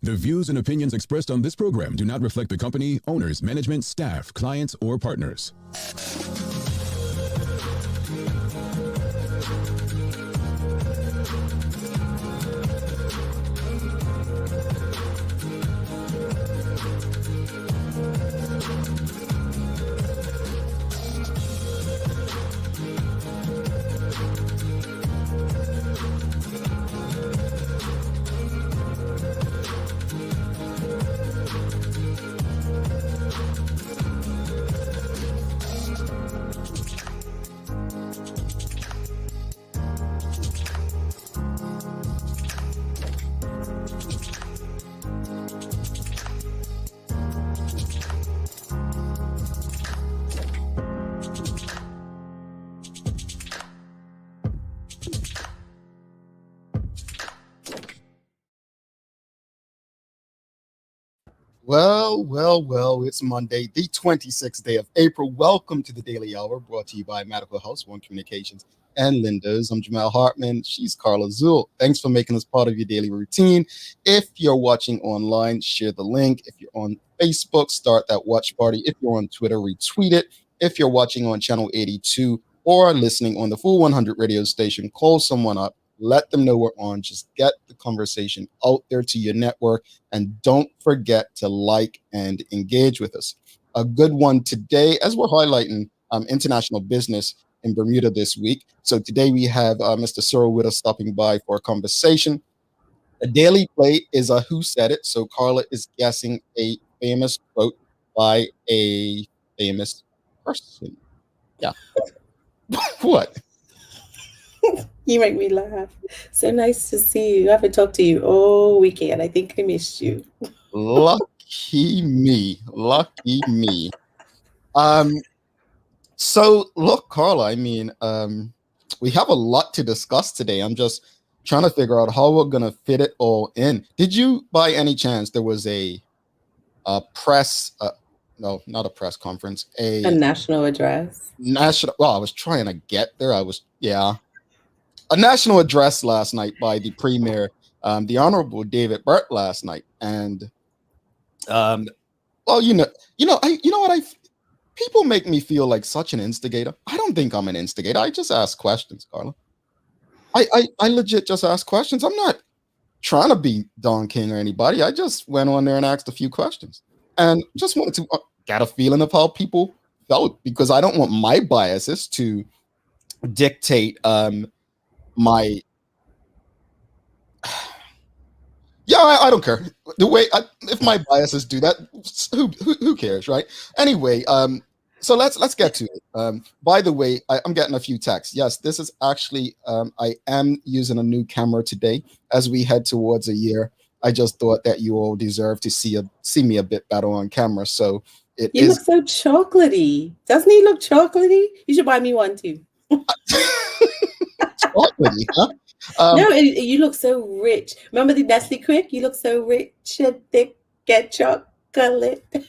The views and opinions expressed on this program do not reflect the company, owners, management, staff, clients, or partners. Well, it's Monday, the 26th day of April. Welcome to the Daily Hour, brought to you by Medical House, One Communications, and Linda's. I'm Jamal Hartman. She's Carla Zul. Thanks for making this part of your daily routine. If you're watching online, share the link. If you're on Facebook, start that watch party. If you're on Twitter, retweet it. If you're watching on Channel 82 or listening on the Full 100 radio station, call someone up. Let them know we're on. Just get the conversation out there to your network. And don't forget to like and engage with us. A good one today, as we're highlighting international business in Bermuda this week. So today we have Mr. Cyril Whitter stopping by for a conversation. A daily play is a who said it. So Carla is guessing a famous quote by a famous person. Yeah. What? You make me laugh. So nice to see you. I haven't talked to you all weekend. I think I missed you. Lucky me. Lucky me. So look, Carla, I mean, we have a lot to discuss today. I'm just trying to figure out how we're gonna fit it all in. Did you, by any chance, there was a press no, not a press conference, A national address. well, I was trying to get there. A national address last night by the Premier, the Honorable David Burt last night. And well, you know what, people make me feel like such an instigator. I don't think I'm an instigator. I just ask questions, Carla. I legit just ask questions. I'm not trying to be Don King or anybody. I just went on there and asked a few questions and just wanted to get a feeling of how people felt, because I don't want my biases to dictate my I don't care the way if my biases do that. Who cares, right? Anyway, so let's get to it. By the way, I'm getting a few texts. Yes, this is actually I am using a new camera today as we head towards a year. I just thought that you all deserve to see me a bit better on camera. So you look so chocolatey. Doesn't he look chocolatey? You should buy me one too. Chocolatey, huh? No, you look so rich. Remember the Nestle Quick? You look so rich and thick and chocolate.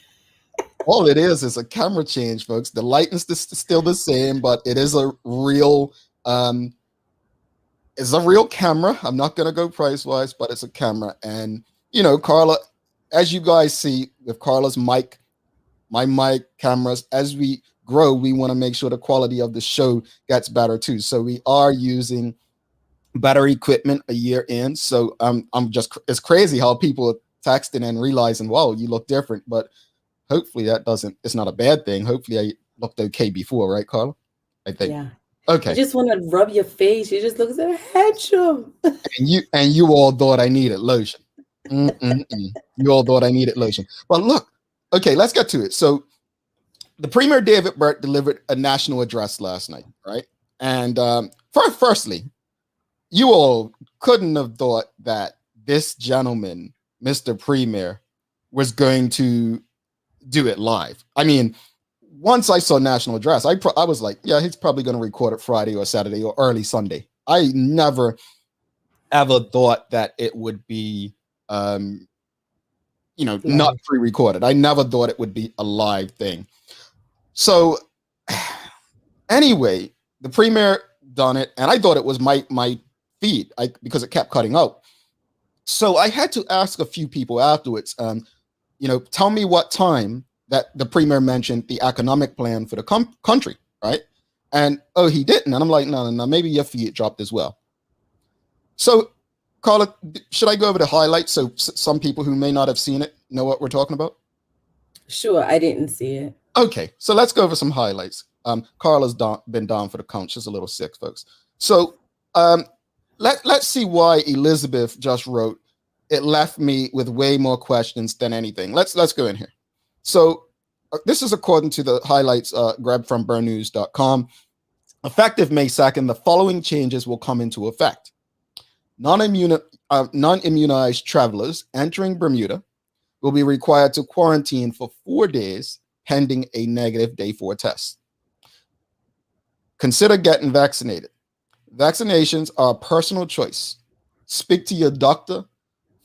All it is a camera change, folks. The lighting's still the same, but it is a real camera. I'm not gonna go price-wise, but it's a camera. And Carla, as you guys see with Carla's mic, my mic, cameras, as we grow, we want to make sure the quality of the show gets better too. So we are using better equipment a year in. So it's crazy how people are texting and realizing, wow, you look different. But hopefully it's not a bad thing. Hopefully I looked okay before, right, Carla? I think. Yeah. Okay. I just want to rub your face. You just look so handsome. And you all thought I needed lotion. You all thought I needed lotion. But look, okay, let's get to it. So the Premier David Burt delivered a national address last night, right? And firstly, you all couldn't have thought that this gentleman, Mr. Premier, was going to do it live. I mean, once I saw national address, I was like, yeah, he's probably going to record it Friday or Saturday or early Sunday. I never ever thought that it would be not pre-recorded. I never thought it would be a live thing. So anyway, the Premier done it, and I thought it was my feed because it kept cutting out. So I had to ask a few people afterwards, tell me what time that the premier mentioned the economic plan for the country, right? And he didn't. And I'm like, no, maybe your feet dropped as well. So, Carla, should I go over the highlights so some people who may not have seen it know what we're talking about? Sure, I didn't see it. Okay, so let's go over some highlights. Carla's been down for the count. She's a little sick, folks. So let's see why Elizabeth just wrote, it left me with way more questions than anything. Let's go in here. So this is according to the highlights grabbed from burnnews.com. Effective May 2nd, the following changes will come into effect. Non-immunized travelers entering Bermuda will be required to quarantine for 4 days pending a negative day 4 test. Consider getting vaccinated. Vaccinations are a personal choice. Speak to your doctor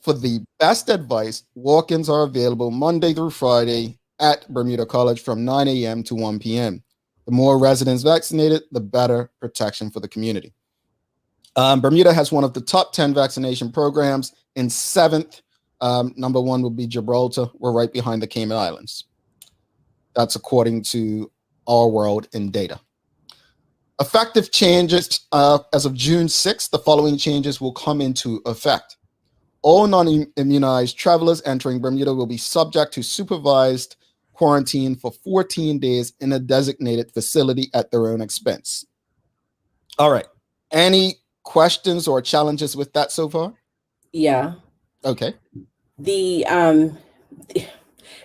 for the best advice. Walk-ins are available Monday through Friday at Bermuda College from 9 a.m. to 1 p.m. The more residents vaccinated, the better protection for the community. Bermuda has one of the top 10 vaccination programs. In 7th, number 1 would be Gibraltar. We're right behind the Cayman Islands. That's according to Our World in data. Effective changes as of June 6th, the following changes will come into effect. All non-immunized travelers entering Bermuda will be subject to supervised quarantine for 14 days in a designated facility at their own expense. All right. Any questions or challenges with that so far? Yeah. Okay.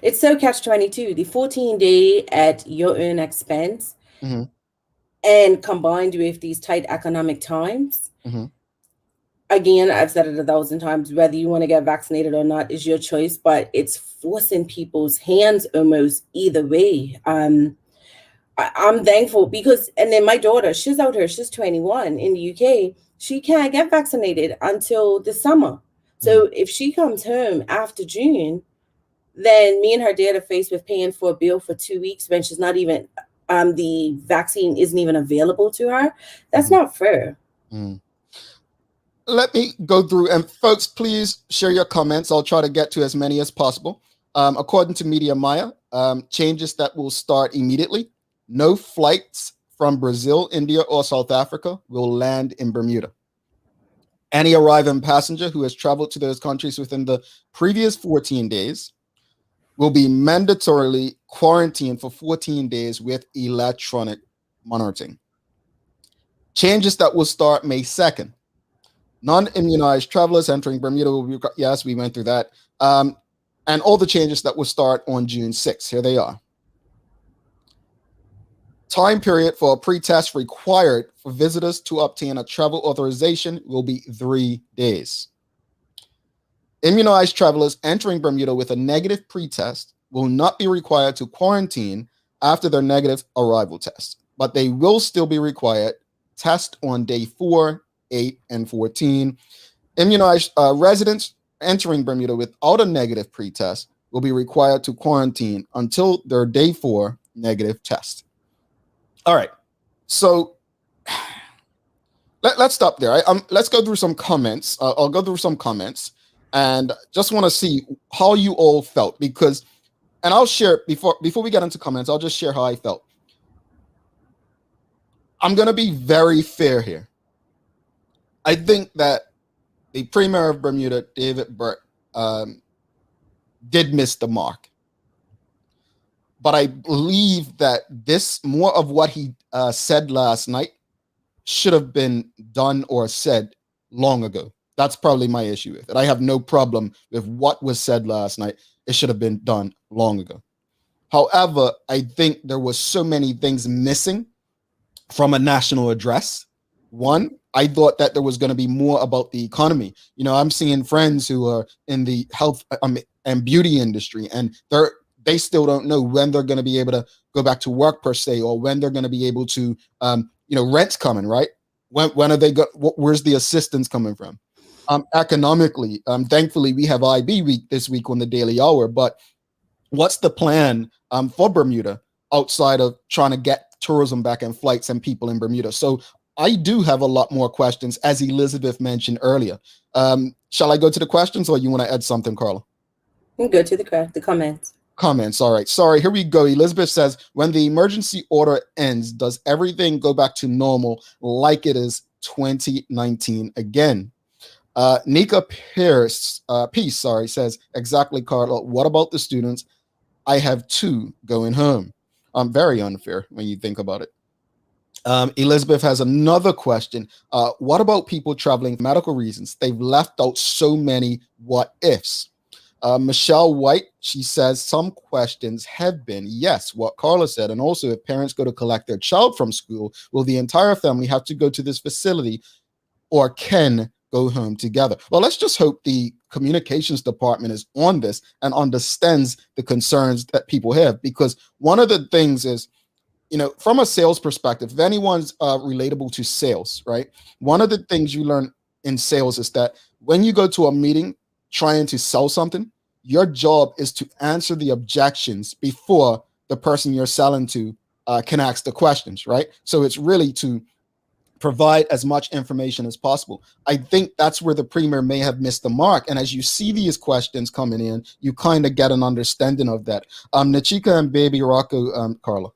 It's so catch-22. The 14-day at your own expense, mm-hmm. and combined with these tight economic times. Mm-hmm. Again, I've said it 1,000 times, whether you want to get vaccinated or not is your choice, but it's forcing people's hands almost either way. I'm thankful because, and then my daughter, she's out here, she's 21 in the UK. She can't get vaccinated until the summer. So if she comes home after June, then me and her dad are faced with paying for a bill for 2 weeks when she's not even, the vaccine isn't even available to her. That's not fair. Let me go through, and folks, please share your comments. I'll try to get to as many as possible. According to Media Maya, changes that will start immediately. No flights from Brazil, India, or South Africa will land in Bermuda. Any arriving passenger who has traveled to those countries within the previous 14 days will be mandatorily quarantined for 14 days with electronic monitoring. Changes that will start May 2nd. Non-immunized travelers entering Bermuda will be, yes, we went through that. And all the changes that will start on June 6th. Here they are. Time period for a pre-test required for visitors to obtain a travel authorization will be 3 days. Immunized travelers entering Bermuda with a negative pre-test will not be required to quarantine after their negative arrival test, but they will still be required test on day 4, 8, and 14. Immunized residents entering Bermuda without a negative pre-test will be required to quarantine until their day 4 negative test. All right, so let's stop there. Let's go through some comments. I'll go through some comments and just want to see how you all felt, because, and I'll share before we get into comments, I'll just share how I felt. I'm going to be very fair here. I think that the Premier of Bermuda, David Burt, did miss the mark. But I believe that this, more of what he said last night, should have been done or said long ago. That's probably my issue with it. I have no problem with what was said last night. It should have been done long ago. However, I think there was so many things missing from a national address. One, I thought that there was going to be more about the economy. You know, I'm seeing friends who are in the health and beauty industry, and they still don't know when they're going to be able to go back to work per se, or when they're going to be able to, rent's coming, right? When are they where's the assistance coming from? Economically, thankfully we have IB week this week on the Daily Hour, but what's the plan for Bermuda outside of trying to get tourism back and flights and people in Bermuda? So I do have a lot more questions, as Elizabeth mentioned earlier. Shall I go to the questions, or you want to add something, Carla? Go to the comments. Comments. All right. Sorry. Here we go. Elizabeth says, when the emergency order ends, does everything go back to normal like it is 2019 again? Nika Peace, says, exactly, Carla. What about the students? I have 2 going home. Very unfair when you think about it. Elizabeth has another question. What about people traveling for medical reasons? They've left out so many what ifs. Michelle White, she says, some questions have been, yes, what Carla said. And also, if parents go to collect their child from school, will the entire family have to go to this facility, or can go home together? Well, let's just hope the communications department is on this and understands the concerns that people have, because one of the things is, from a sales perspective, if anyone's relatable to sales, right? One of the things you learn in sales is that when you go to a meeting trying to sell something, your job is to answer the objections before the person you're selling to can ask the questions, right? So it's really to provide as much information as possible. I think that's where the premier may have missed the mark. And as you see these questions coming in, you kind of get an understanding of that. Nachika and Baby Rocco, Carla.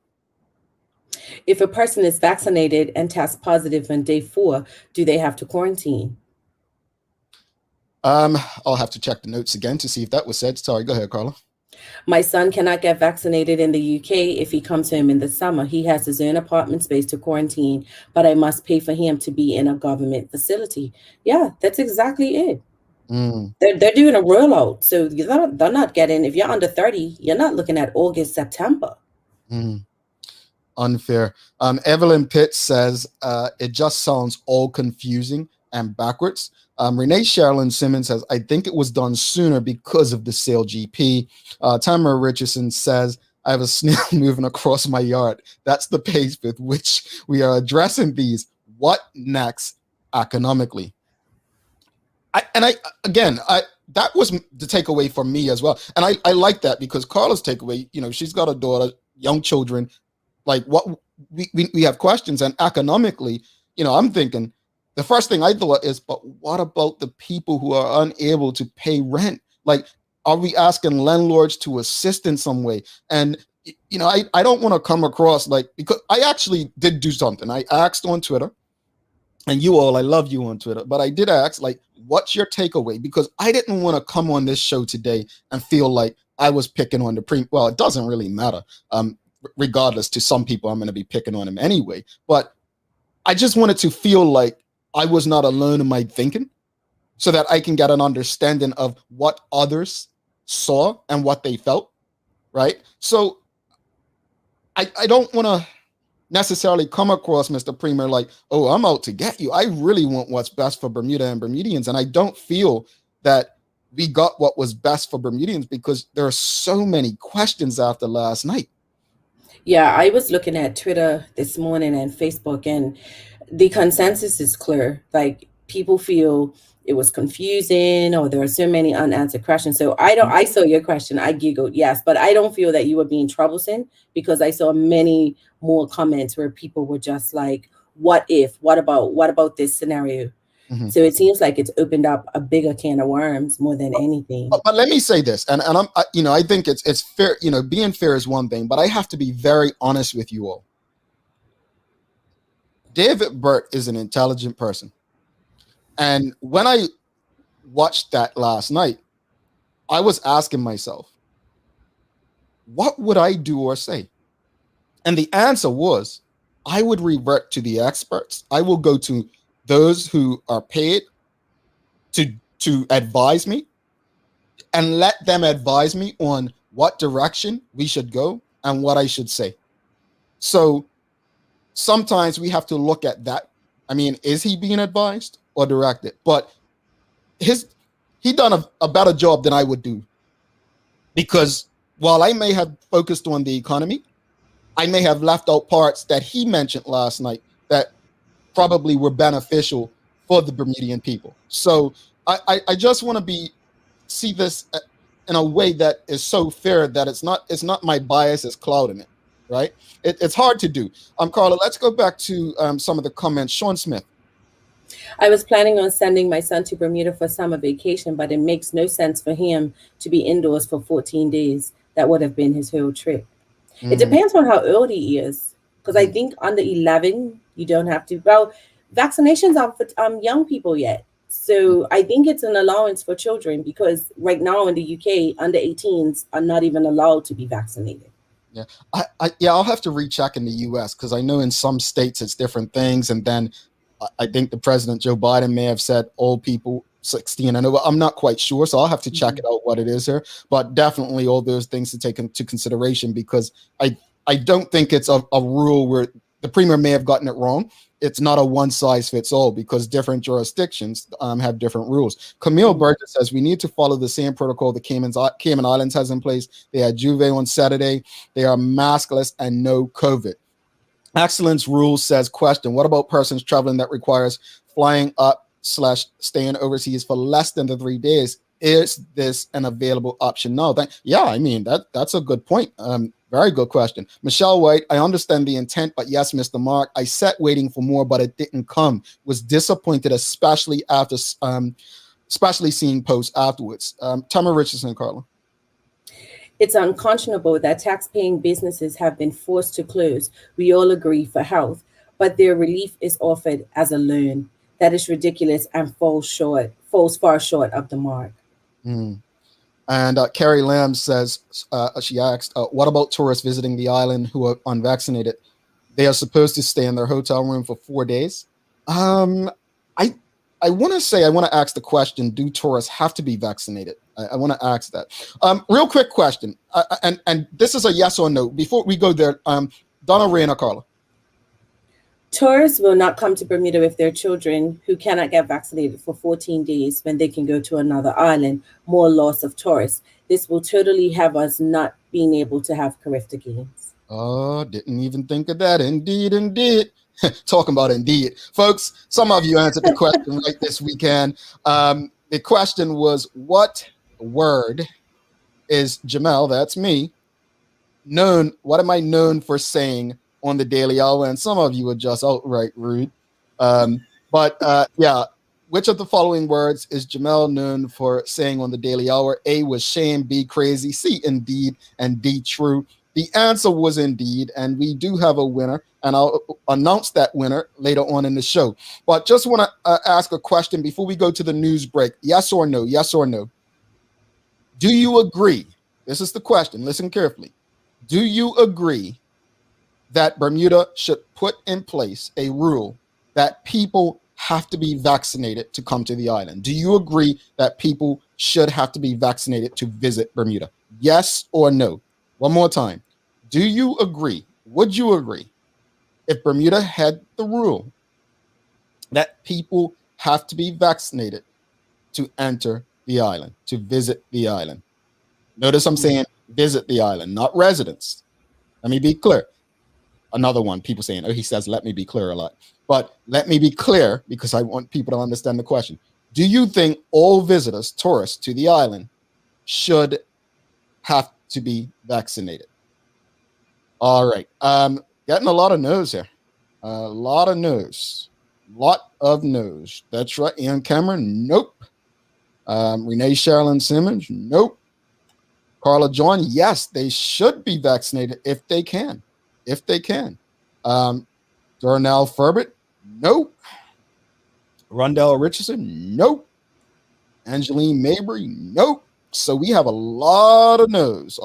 If a person is vaccinated and tests positive on day 4, do they have to quarantine? I'll have to check the notes again to see if that was said. Sorry, go ahead, Carla. My son cannot get vaccinated in the UK if he comes home in the summer. He has his own apartment space to quarantine, but I must pay for him to be in a government facility. Yeah, that's exactly it. They're doing a rollout. So they're not getting, if you're under 30, you're not looking at August, September. Unfair. Evelyn Pitts says, it just sounds all confusing and backwards. Renee Sherilyn Simmons says, I think it was done sooner because of the sale GP. Tamara Richardson says, I have a snail moving across my yard. That's the pace with which we are addressing these. What next economically? That was the takeaway for me as well. And I like that, because Carla's takeaway, she's got a daughter, young children, like what we have questions. And economically, I'm thinking, the first thing I thought is, but what about the people who are unable to pay rent? Like, are we asking landlords to assist in some way? And, I don't want to come across because I actually did do something. I asked on Twitter, and I love you on Twitter, but I did ask, what's your takeaway? Because I didn't want to come on this show today and feel like I was picking on well, it doesn't really matter. Regardless, to some people, I'm going to be picking on him anyway. But I just wanted to feel like I was not alone in my thinking, so that I can get an understanding of what others saw and what they felt, right? So I don't want to necessarily come across, Mr. Premier, like, oh, I'm out to get you. I really want what's best for Bermuda and Bermudians. And I don't feel that we got what was best for Bermudians, because there are so many questions after last night. Yeah, I was looking at Twitter this morning and Facebook, and the consensus is clear. Like, people feel it was confusing, or there are so many unanswered questions. So I saw your question, I giggled, yes, but I don't feel that you were being troublesome, because I saw many more comments where people were just like, what if, what about this scenario? So it seems like it's opened up a bigger can of worms more than anything. But let me say this, and I think it's fair. Being fair is one thing, but I have to be very honest with you all. David Burt is an intelligent person, and when I watched that last night, I was asking myself, what would I do or say? And the answer was, I would revert to the experts. I will go to those who are paid to advise me, and let them advise me on what direction we should go and what I should say. So sometimes we have to look at that. I mean, is he being advised or directed? But he done a better job than I would do, because while I may have focused on the economy, I may have left out parts that he mentioned last night that probably were beneficial for the Bermudian people. So I just want to see this in a way that is so fair that it's not my bias is clouding it, right? It's hard to do. Carla, let's go back to some of the comments. Sean Smith. I was planning on sending my son to Bermuda for summer vacation, but it makes no sense for him to be indoors for 14 days. That would have been his whole trip. It depends on how old he is, because I think under 11, you don't have to. Well, vaccinations aren't for young people yet. So I think it's an allowance for children, because right now in the UK, under 18s are not even allowed to be vaccinated. Yeah, I'll have to recheck in the U.S. because I know in some states it's different things, and then I think the President Joe Biden may have said old people 16 and over. I'm not quite sure, so I'll have to check it out what it is here. But definitely all those things to take into consideration, because I don't think it's a rule where the premier may have gotten it wrong. It's not a one size fits all, because different jurisdictions have different rules. Camille Burgess says we need to follow the same protocol the Cayman Islands has in place. They had Juve on Saturday. They are maskless and no COVID. Excellence Rules says, question, what about persons traveling that requires flying up / staying overseas for less than the 3 days? Is this an available option now? Yeah, I mean, that's a good point. Very good question. Michelle White, I understand the intent, but yes, Mr. Mark, I sat waiting for more, but it didn't come. Was disappointed, especially after, especially seeing posts afterwards. Tamara Richardson, Carla. It's unconscionable that tax-paying businesses have been forced to close. We all agree for health, but their relief is offered as a loan. That is ridiculous and falls far short of the mark. And Carrie Lamb says, she asked, what about tourists visiting the island who are unvaccinated? They are supposed to stay in their hotel room for 4 days. I want to ask the question, do tourists have to be vaccinated? I want to ask that. Real quick question, and this is a yes or no. Before we go there, Donna Reyna, Carla. Tourists will not come to Bermuda with their children who cannot get vaccinated for 14 days when they can go to another island. More loss of tourists. This will totally have us not being able to have Carifta games. Oh, didn't even think of that. Indeed. Talking about indeed. Folks, some of you answered the question right this weekend. The question was, what word is Jamel, that's me, what am I known for saying on the Daily Hour? And some of you are just outright rude. Yeah, which of the following words is Jamel known for saying on the Daily Hour? A was shame, B crazy, C indeed, and D true. The answer was indeed, and we do have a winner, and I'll announce that winner later on in the show. But just want to ask a question before we go to the news break. Yes or no? Yes or no? Do you agree? This is the question. Listen carefully. Do you agree that Bermuda should put in place a rule that people have to be vaccinated to come to the island? Do you agree that people should have to be vaccinated to visit Bermuda? Yes or no? One more time. Do you agree? Would you agree if Bermuda had the rule that people have to be vaccinated to enter the island, to visit the island? Notice I'm saying visit the island, not residents. Let me be clear. Another one, people saying, oh, he says, let me be clear a lot. But let me be clear, because I want people to understand the question. Do you think all visitors, tourists to the island should have to be vaccinated? All right. Getting a lot of no's here. A lot of no's. That's right. Ian Cameron, nope. Renee Sherilyn Simmons, nope. Carla John, yes, they should be vaccinated if they can. Darnell Furbert, nope. Rondell Richardson, nope. Angeline Mabry, nope. So we have a lot of no's.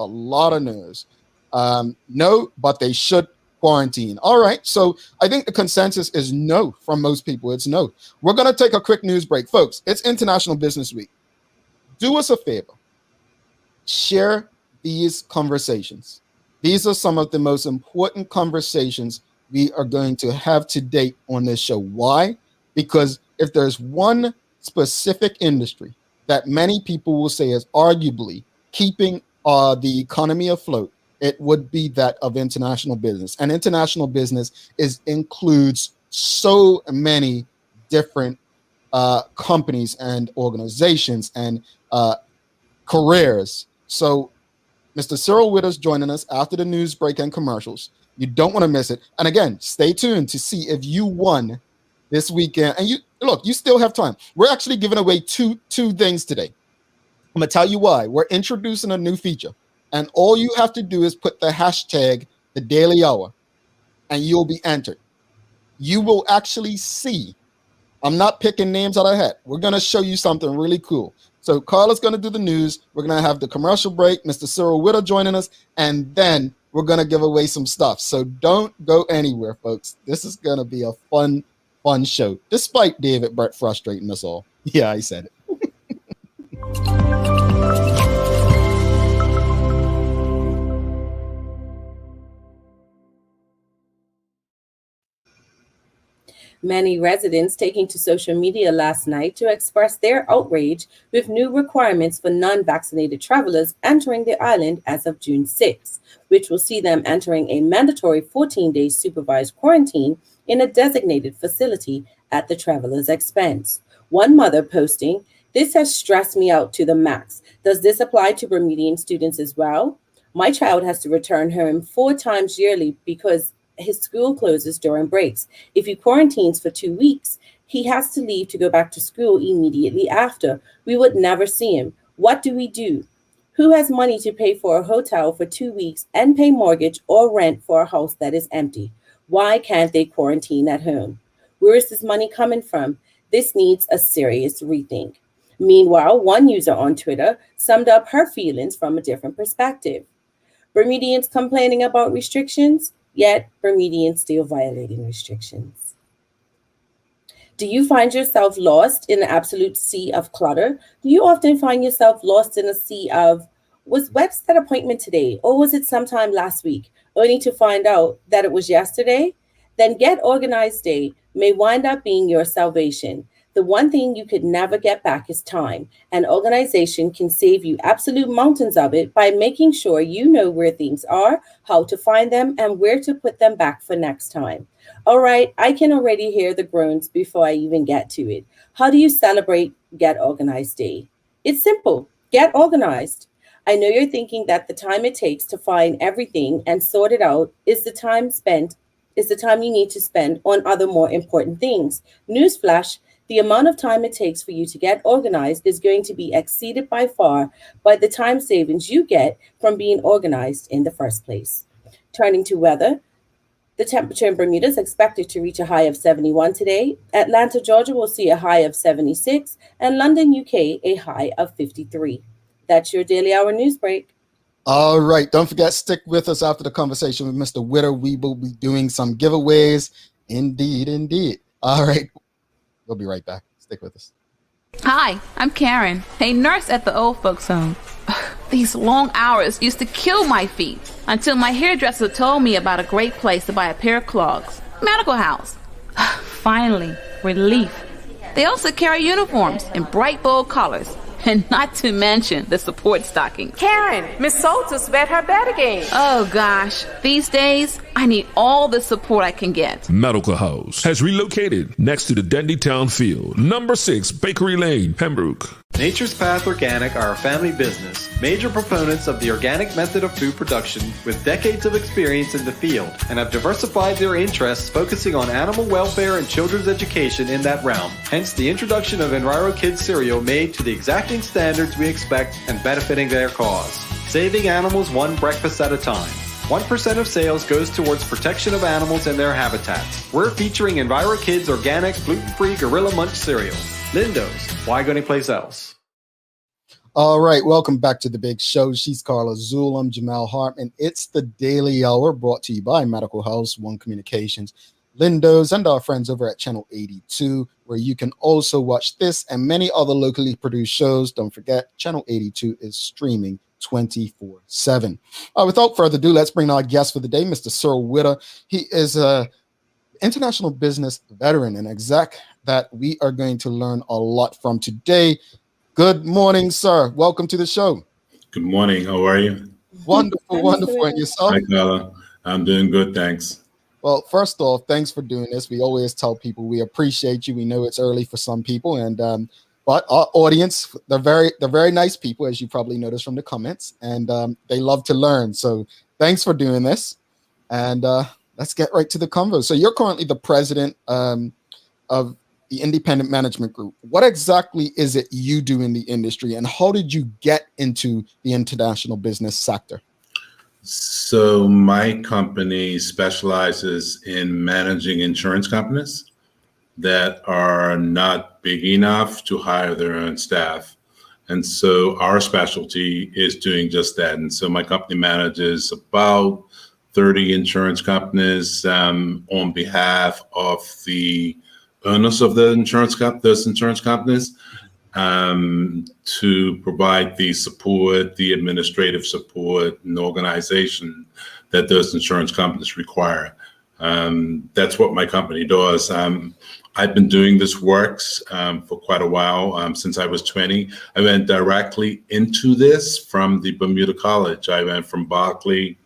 No, but they should quarantine. All right. So I think the consensus is no from most people. It's no. We're going to take a quick news break. Folks, it's International Business Week. Do us a favor. Share these conversations. These are some of the most important conversations we are going to have to date on this show. Why? Because if there's one specific industry that many people will say is arguably keeping the economy afloat, it would be that of international business. And international business includes so many different companies and organizations and careers. So Mr. Cyril Whitter's joining us after the news break and commercials. You don't want to miss it. And again, stay tuned to see if you won this weekend. And you still have time. We're actually giving away two things today. I'm going to tell you why. We're introducing a new feature. And all you have to do is put the hashtag The Daily Hour, and you'll be entered. You will actually see. I'm not picking names out of a hat. We're going to show you something really cool. So Carla's going to do the news. We're going to have the commercial break, Mr. Cyril Whitter joining us, and then we're going to give away some stuff. So don't go anywhere, folks. This is going to be a fun show, despite David Brett frustrating us all. Yeah, I said it. Many residents taking to social media last night to express their outrage with new requirements for non-vaccinated travelers entering the island as of June 6, which will see them entering a mandatory 14-day supervised quarantine in a designated facility at the traveler's expense. One mother posting, "This has stressed me out to the max. Does this apply to Bermudian students as well? My child has to return home 4 times yearly because his school closes during breaks. If he quarantines for 2 weeks, he has to leave to go back to school immediately after. We would never see him. What do we do? Who has money to pay for a hotel for 2 weeks and pay mortgage or rent for a house that is empty? Why can't they quarantine at home? Where is this money coming from? This needs a serious rethink." Meanwhile, one user on Twitter summed up her feelings from a different perspective. Bermudians complaining about restrictions, yet Bermudians still violating restrictions. Do you find yourself lost in the absolute sea of clutter? Do you often find yourself lost in a sea of, was website appointment today or was it sometime last week, only to find out that it was yesterday? Then Get Organized Day may wind up being your salvation. The one thing you could never get back is time. An organization can save you absolute mountains of it by making sure you know where things are, how to find them, and where to put them back for next time. All right, I can already hear the groans before I even get to it. How do you celebrate Get Organized Day? It's simple. Get organized. I know you're thinking that the time it takes to find everything and sort it out is the time you need to spend on other more important things. Newsflash, the amount of time it takes for you to get organized is going to be exceeded by far by the time savings you get from being organized in the first place. Turning to weather, the temperature in Bermuda is expected to reach a high of 71 today. Atlanta, Georgia will see a high of 76, and London, UK, a high of 53. That's your Daily Hour news break. All right. Don't forget, stick with us after the conversation with Mr. Whitter. We will be doing some giveaways. Indeed. All right. We'll be right back. Stick with us. Hi, I'm Karen, a nurse at the old folks home. These long hours used to kill my feet until my hairdresser told me about a great place to buy a pair of clogs. Medical House. Finally, relief. They also carry uniforms in bright, bold colors. And not to mention the support stocking. Karen, Miss Soltis bet her bet again. Oh gosh, these days I need all the support I can get. Medical House has relocated next to the Dendy Town Field, number 6 Bakery Lane, Pembroke. Nature's Path Organic are a family business, major proponents of the organic method of food production with decades of experience in the field, and have diversified their interests focusing on animal welfare and children's education in that realm. Hence the introduction of Enviro Kids cereal made to the exacting standards we expect and benefiting their cause. Saving animals one breakfast at a time. 1% of sales goes towards protection of animals and their habitats. We're featuring Enviro Kids organic, gluten-free Gorilla Munch cereal. Lindo's, why go anyplace else? All right, welcome back to the big show. She's Carla Zool. I'm Jamal Hartman. It's the Daily Hour brought to you by Medical House, One Communications, Lindo's, and our friends over at Channel 82, where you can also watch this and many other locally produced shows. Don't forget, Channel 82 is streaming 24/7. Without further ado, let's bring our guest for the day, Mr. Cyril Whitter. He is a international business veteran and exec that we are going to learn a lot from today. Good morning, sir. Welcome to the show. Good morning. How are you? Wonderful. And yourself? Hi, Carla. I'm doing good, thanks. Well, first off, thanks for doing this. We always tell people we appreciate you. We know it's early for some people. And But our audience, they're very nice people, as you probably noticed from the comments, and they love to learn. So thanks for doing this, and let's get right to the convo. So you're currently the president of the Independent Management Group. What exactly is it you do in the industry, and how did you get into the international business sector? So my company specializes in managing insurance companies that are not big enough to hire their own staff. And so our specialty is doing just that. And so my company manages about 30 insurance companies on behalf of the owners of those insurance companies to provide the support, the administrative support and organization that those insurance companies require. That's what my company does. I've been doing this work for quite a while, since I was 20. I went directly into this from the Bermuda College. I went from Berkeley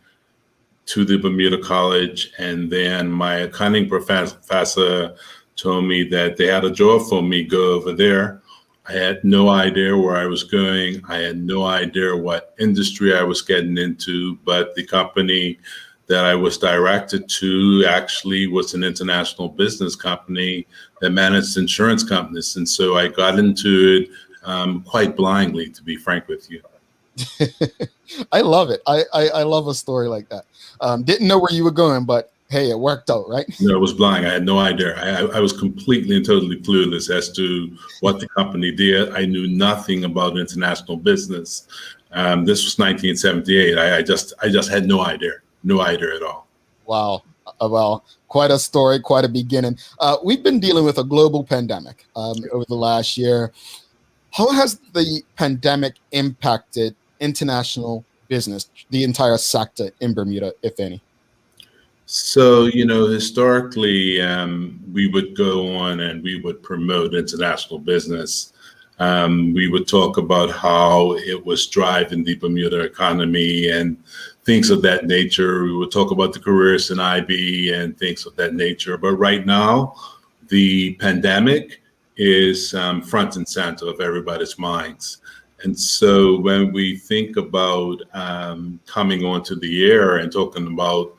to the Bermuda College, and then my accounting professor told me that they had a job for me, go over there. I had no idea where I was going. I had no idea what industry I was getting into, but the company that I was directed to actually was an international business company that managed insurance companies. And so I got into it quite blindly, to be frank with you. I love it. I love a story like that. Didn't know where you were going, but hey, it worked out, right? No, it was blind. I had no idea. I was completely and totally clueless as to what the company did. I knew nothing about international business. This was 1978. I just had no idea. No idea at all. Wow. Well, quite a story, quite a beginning. We've been dealing with a global pandemic over the last year. How has the pandemic impacted international business, the entire sector in Bermuda, if any? So, historically, we would go on and we would promote international business. We would talk about how it was driving the Bermuda economy and things of that nature. We would talk about the careers in IB and things of that nature. But right now, the pandemic is front and center of everybody's minds. And so when we think about coming onto the air and talking about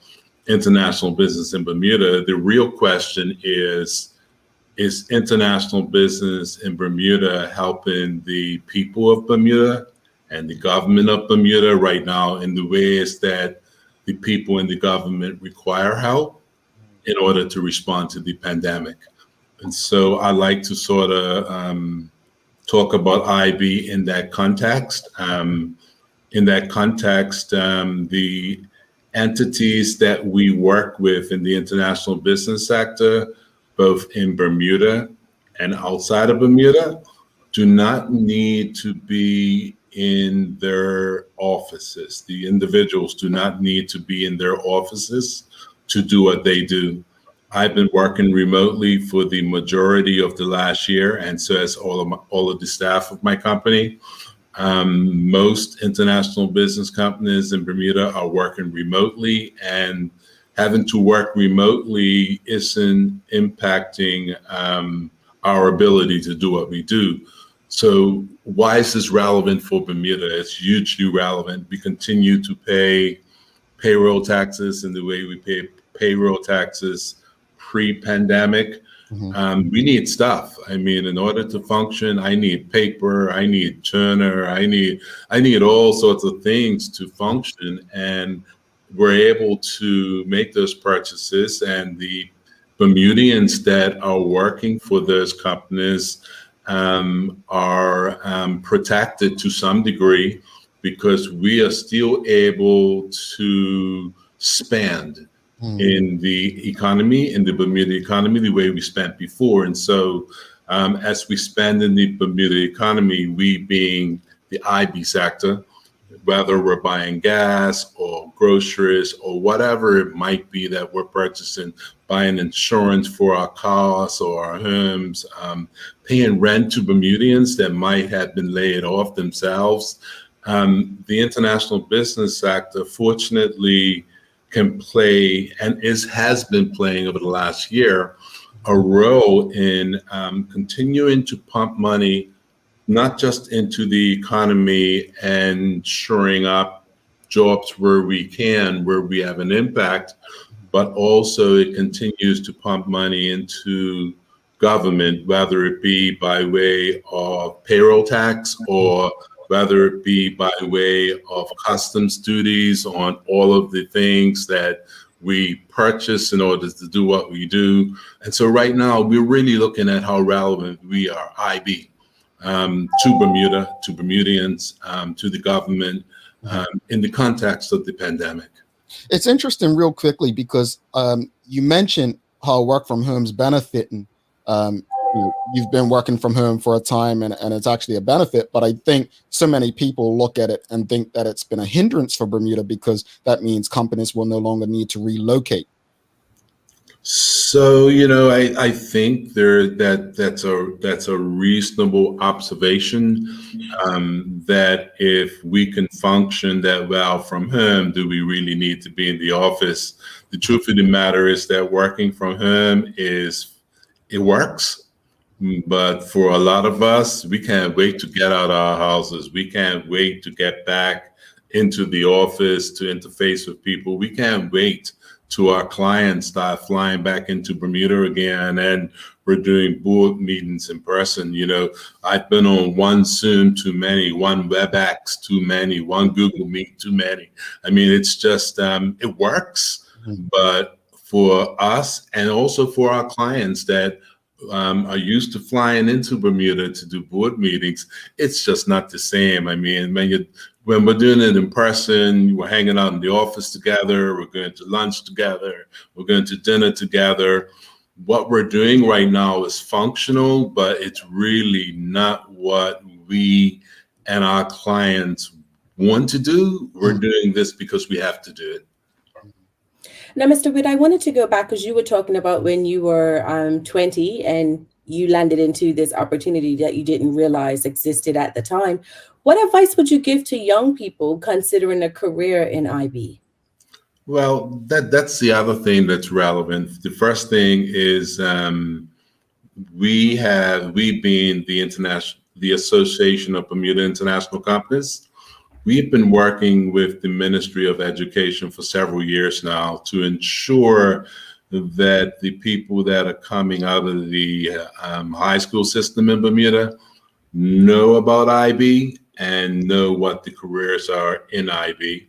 international business in Bermuda, the real question is international business in Bermuda helping the people of Bermuda and the government of Bermuda right now in the ways that the people in the government require help in order to respond to the pandemic? And so I like to sort of talk about IB in that context. In that context, the entities that we work with in the international business sector, both in Bermuda and outside of Bermuda, do not need to be in their offices. The individuals do not need to be in their offices to do what they do. I've been working remotely for the majority of the last year, and so has all of the staff of my company. Most international business companies in Bermuda are working remotely, and having to work remotely isn't impacting our ability to do what we do. So why is this relevant for Bermuda? It's hugely relevant. We continue to pay payroll taxes in the way we pay payroll taxes pre-pandemic. Mm-hmm. We need stuff. I mean, in order to function, I need paper, I need toner, I need all sorts of things to function. And we're able to make those purchases, and the Bermudians that are working for those companies are protected to some degree because we are still able to spend in the economy, in the Bermuda economy, the way we spent before. And so as we spend in the Bermuda economy, we being the IB sector, whether we're buying gas or groceries or whatever it might be that we're purchasing, buying insurance for our cars or our homes, paying rent to Bermudians that might have been laid off themselves. The international business sector, fortunately, can play and has been playing over the last year a role in continuing to pump money not just into the economy and shoring up jobs where we can, where we have an impact, but also it continues to pump money into government, whether it be by way of payroll tax or whether it be by way of customs duties on all of the things that we purchase in order to do what we do. And so right now, we're really looking at how relevant we are, IB, to Bermuda, to Bermudians, to the government, in the context of the pandemic. It's interesting real quickly because you mentioned how work from home is benefiting. You've been working from home for a time and it's actually a benefit, but I think so many people look at it and think that it's been a hindrance for Bermuda because that means companies will no longer need to relocate. So, I think that's a reasonable observation, that if we can function that well from home, do we really need to be in the office? The truth of the matter is that working from home it works. But for a lot of us, we can't wait to get out of our houses. We can't wait to get back into the office to interface with people. We can't wait to our clients start flying back into Bermuda again, and we're doing board meetings in person. I've been on one Zoom too many, one WebEx too many, one Google Meet too many. I mean, it's just, it works. But for us and also for our clients that are used to flying into Bermuda to do board meetings, it's just not the same. I mean, when we're doing it in person, we're hanging out in the office together, we're going to lunch together, we're going to dinner together. What we're doing right now is functional, but it's really not what we and our clients want to do. We're doing this because we have to do it. Now, Mr. Wood, I wanted to go back because you were talking about when you were 20 and you landed into this opportunity that you didn't realize existed at the time. What advice would you give to young people considering a career in IB? Well, that's the other thing that's relevant. The first thing is we being the Association of Bermuda International Companies. We've been working with the Ministry of Education for several years now to ensure that the people that are coming out of the high school system in Bermuda know about IB and know what the careers are in IB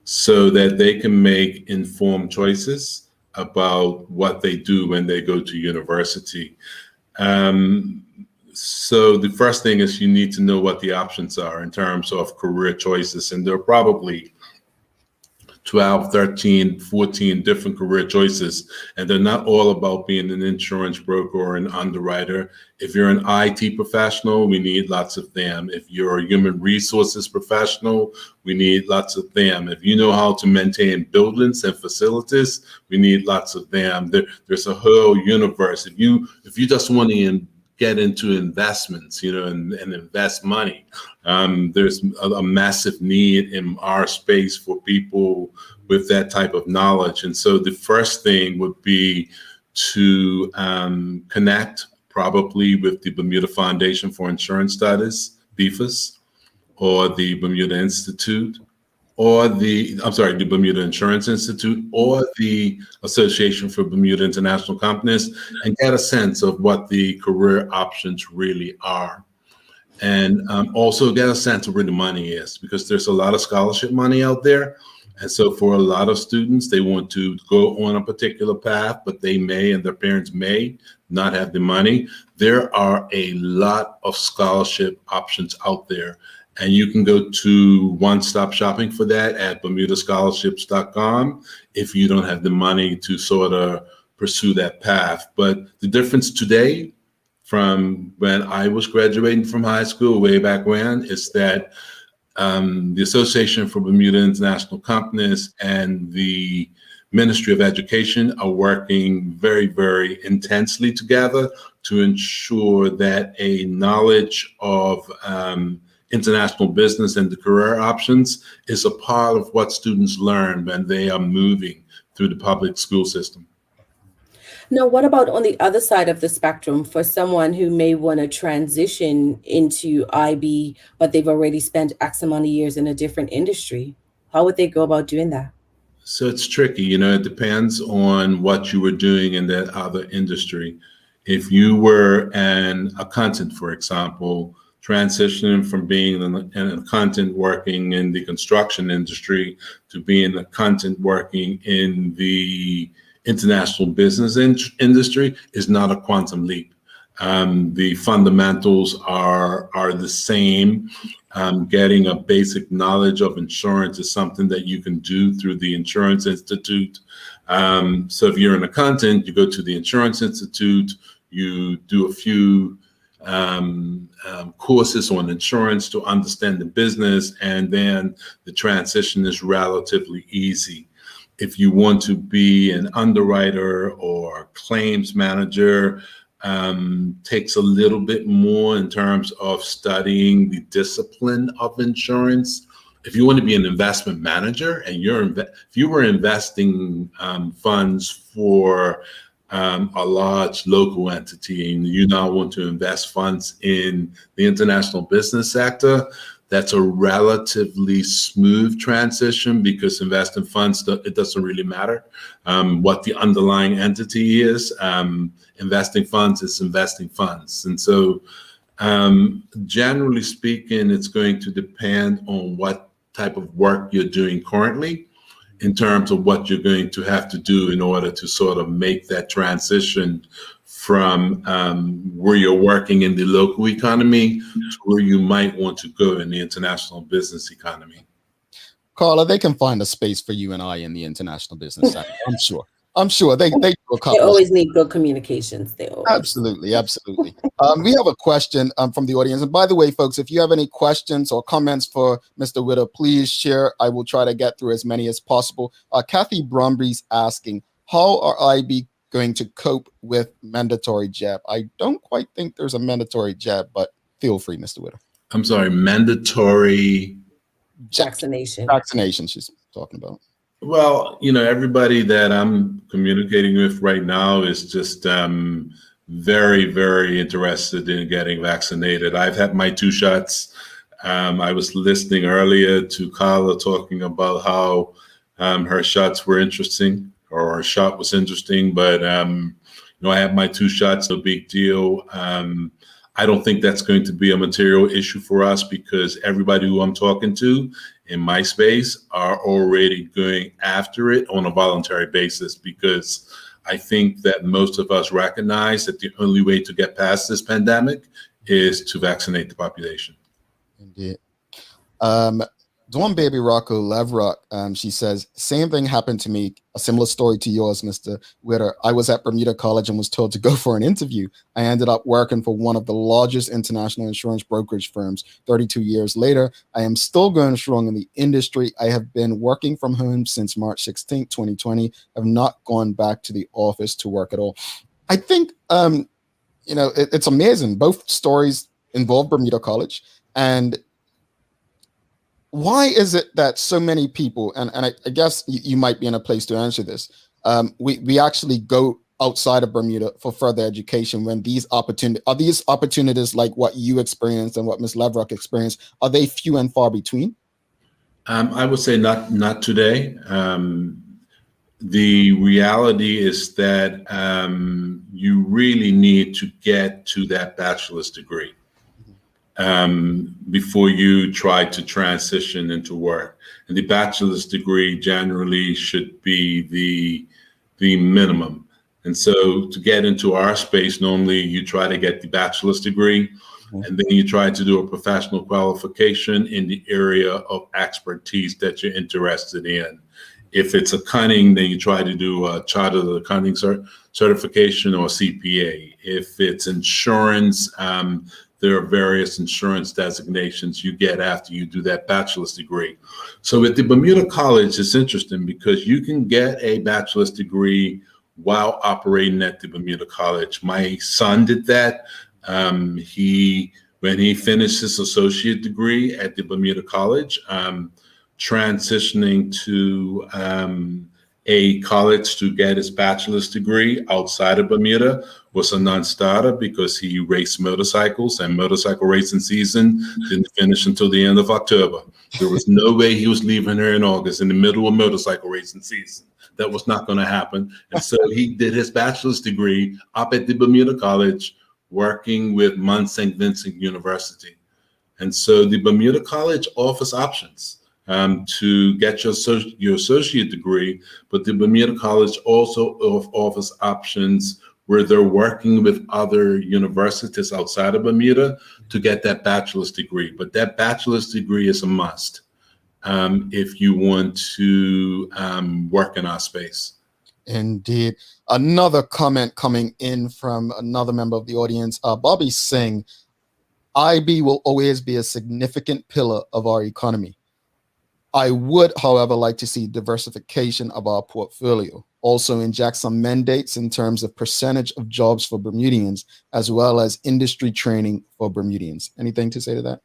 so that they can make informed choices about what they do when they go to university. So the first thing is you need to know what the options are in terms of career choices. And there are probably 12, 13, 14 different career choices. And they're not all about being an insurance broker or an underwriter. If you're an IT professional, we need lots of them. If you're a human resources professional, we need lots of them. If you know how to maintain buildings and facilities, we need lots of them. There's a whole universe. If you just want to get into investments, and invest money. There's a massive need in our space for people with that type of knowledge. And so the first thing would be to connect probably with the Bermuda Foundation for Insurance Studies, BFIS, or the Bermuda Institute, or the Bermuda Insurance Institute, or the Association for Bermuda International Companies, and get a sense of what the career options really are. And also get a sense of where the money is, because there's a lot of scholarship money out there. And so for a lot of students, they want to go on a particular path, but they may, and their parents may not have the money. There are a lot of scholarship options out there. And you can go to one-stop shopping for that at bermudascholarships.com if you don't have the money to sort of pursue that path. But the difference today from when I was graduating from high school way back when is that the Association for Bermuda International Companies and the Ministry of Education are working very, very intensely together to ensure that a knowledge of international business and the career options is a part of what students learn when they are moving through the public school system. Now, what about on the other side of the spectrum for someone who may want to transition into IB, but they've already spent X amount of years in a different industry? How would they go about doing that? So it's tricky, it depends on what you were doing in that other industry. If you were an accountant, for example, transitioning from being an accountant working in the construction industry to being an accountant working in the international business industry is not a quantum leap. The fundamentals are the same. Getting a basic knowledge of insurance is something that you can do through the Insurance Institute. So if you're an accountant, you go to the Insurance Institute, you do a few courses on insurance to understand the business, and then the transition is relatively easy. If you want to be an underwriter or claims manager, takes a little bit more in terms of studying the discipline of insurance. If you want to be an investment manager and if you were investing funds for a large local entity and you now want to invest funds in the international business sector, that's a relatively smooth transition because investing funds, it doesn't really matter what the underlying entity is. Investing funds is investing funds. And so generally speaking, it's going to depend on what type of work you're doing currently in terms of what you're going to have to do in order to sort of make that transition from where you're working in the local economy to where you might want to go in the international business economy. Carla, they can find a space for you and I in the international business sector. I'm sure they do a couple. They always need good communications. Absolutely. We have a question from the audience. And by the way, folks, if you have any questions or comments for Mr. Whitter, please share. I will try to get through as many as possible. Kathy Brumby's asking, how are IB going to cope with mandatory jab? I don't quite think there's a mandatory jab, but feel free, Mr. Whitter. I'm sorry, mandatory vaccination she's talking about. Well, everybody that I'm communicating with right now is just very, very interested in getting vaccinated. I've had my 2 shots. I was listening earlier to Carla talking about how her shots were interesting, or her shot was interesting, but I have my 2 shots, no big deal. I don't think that's going to be a material issue for us because everybody who I'm talking to in my space are already going after it on a voluntary basis, because I think that most of us recognize that the only way to get past this pandemic is to vaccinate the population. Indeed. Dawn Baby Rocco Levrock, she says, same thing happened to me. A similar story to yours, Mr. Whitter. I was at Bermuda College and was told to go for an interview. I ended up working for one of the largest international insurance brokerage firms. 32 years later, I am still going strong in the industry. I have been working from home since March 16, 2020. Have not gone back to the office to work at all. I think, it's amazing. Both stories involve Bermuda College. And why is it that so many people, and I guess you might be in a place to answer this, we actually go outside of Bermuda for further education when these opportunities like what you experienced and what Ms. Levrock experienced, are they few and far between? I would say not today. The reality is that you really need to get to that bachelor's degree before you try to transition into work. And the bachelor's degree generally should be the minimum. And so to get into our space, normally you try to get the bachelor's degree, and then you try to do a professional qualification in the area of expertise that you're interested in. If it's accounting, then you try to do a chartered accounting certification or CPA. If it's insurance, there are various insurance designations you get after you do that bachelor's degree. So at the Bermuda College, it's interesting because you can get a bachelor's degree while operating at the Bermuda College. My son did that. When he finished his associate degree at the Bermuda College, transitioning to a college to get his bachelor's degree outside of Bermuda was a non-starter because he raced motorcycles, and motorcycle racing season didn't finish until the end of October. There was no way he was leaving her in August in the middle of motorcycle racing season. That was not going to happen. And so he did his bachelor's degree up at the Bermuda College, working with Mount St. Vincent University. And so the Bermuda College offers options to get your associate degree, but the Bermuda College also offers options where they're working with other universities outside of Bermuda to get that bachelor's degree. But that bachelor's degree is a must if you want to work in our space. Indeed. Another comment coming in from another member of the audience, Bobby Singh. IB will always be a significant pillar of our economy. I would, however, like to see diversification of our portfolio. Also inject some mandates in terms of percentage of jobs for Bermudians, as well as industry training for Bermudians. Anything to say to that?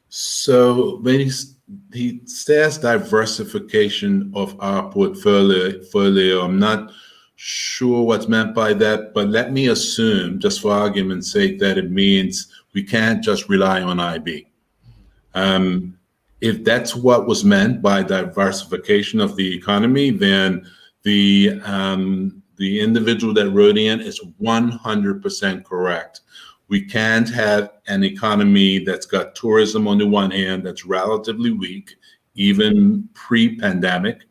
So when he says diversification of our portfolio, I'm not sure what's meant by that, but let me assume, just for argument's sake, that it means we can't just rely on IB. If that's what was meant by diversification of the economy, then the individual that wrote in is 100% correct. We can't have an economy that's got tourism on the one hand that's relatively weak, even pre-pandemic,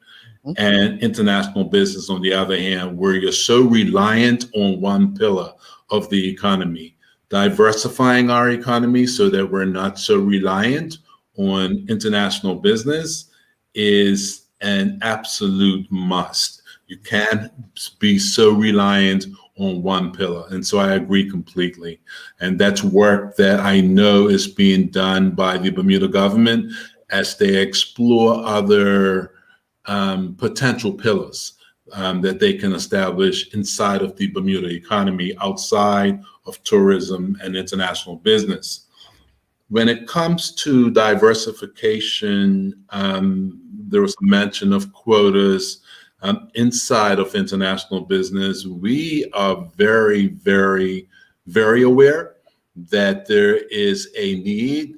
and international business on the other hand, where you're so reliant on one pillar of the economy. Diversifying our economy so that we're not so reliant on international business is an absolute must. You can't be so reliant on one pillar. And so I agree completely. And that's work that I know is being done by the Bermuda government as they explore other potential pillars that they can establish inside of the Bermuda economy outside of tourism and international business. When it comes to diversification, there was a mention of quotas inside of international business. We are very, very, very aware that there is a need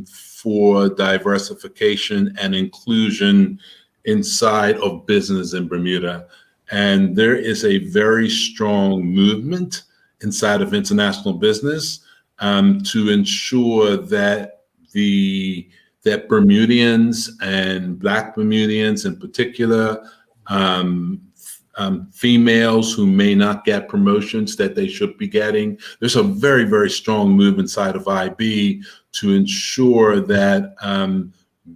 for diversification and inclusion inside of business in Bermuda. And there is a very strong movement inside of international business to ensure that that Bermudians and Black Bermudians in particular, females who may not get promotions that they should be getting. There's a very, very strong move inside of IB to ensure that